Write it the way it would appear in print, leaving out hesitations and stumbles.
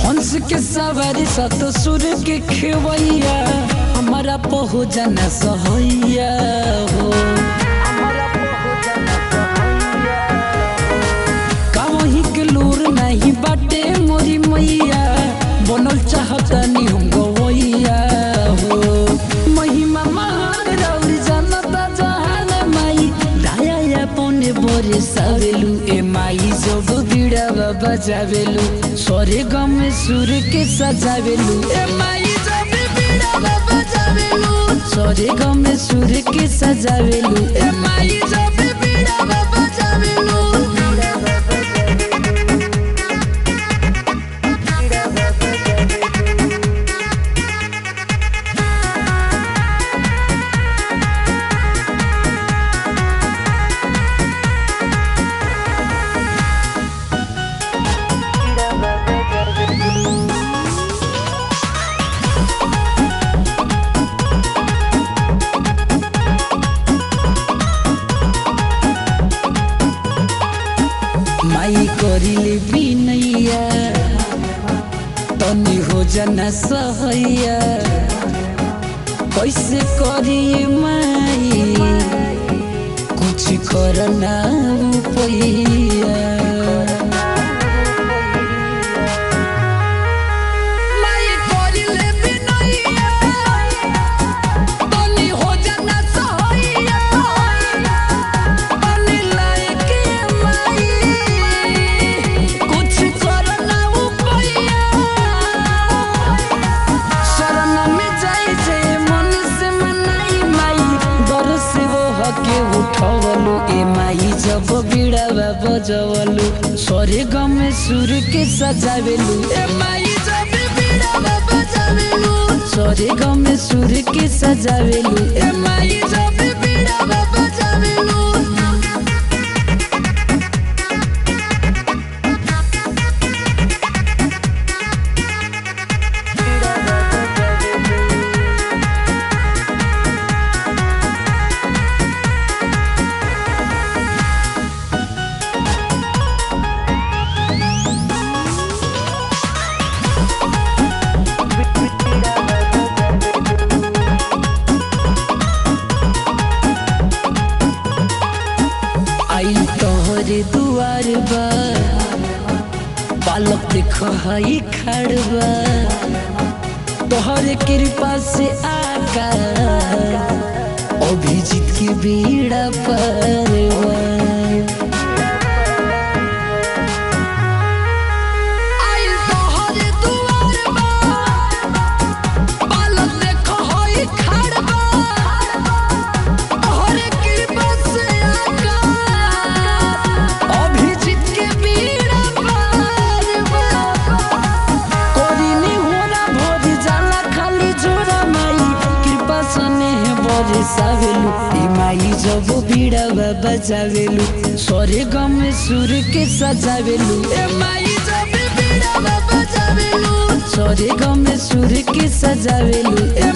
हंस के सवारी सत सुर के खेवैया हमारा पहो जाना सहैया हो। कहीं के लूर नहीं बाटे मोरी मैया बनल चाहतनी हम गवैया हो। महिमा महान रौरी जनता जहान माई दया पौने बोरे सावेलू ए माई जब बीड़ा बजावेलू सोरे गम में सुर के सजावेलू ए माई जब बीड़ा बजावेलू सोरे गम में सुर के सजावेलू ए माई जब बीड़ा बजावेलू। माई करिले बिनैया तनी हो जाना सहैया कैसे करिए माई कुछ करना रुपैया। जब बीड़ा बजवलू सोरे गम में सुर के सजावेलू ए माई जब बीड़ा बजावेलू सोरे गम में सुर के सजावेलू ए माई जब बीड़ा बजावेलू। तोहरे दुआर बा बालक देख हई खड़बा तोहरे कृपा से आका अभिजीत के बीड़ा परवा। सावेलू ए माई जब बीड़ा बजावेलू सोरे गम में सुर के सजावेलू ए माई जब बीड़ा बजावेलू सोरे गम में सुर के सजावेलू।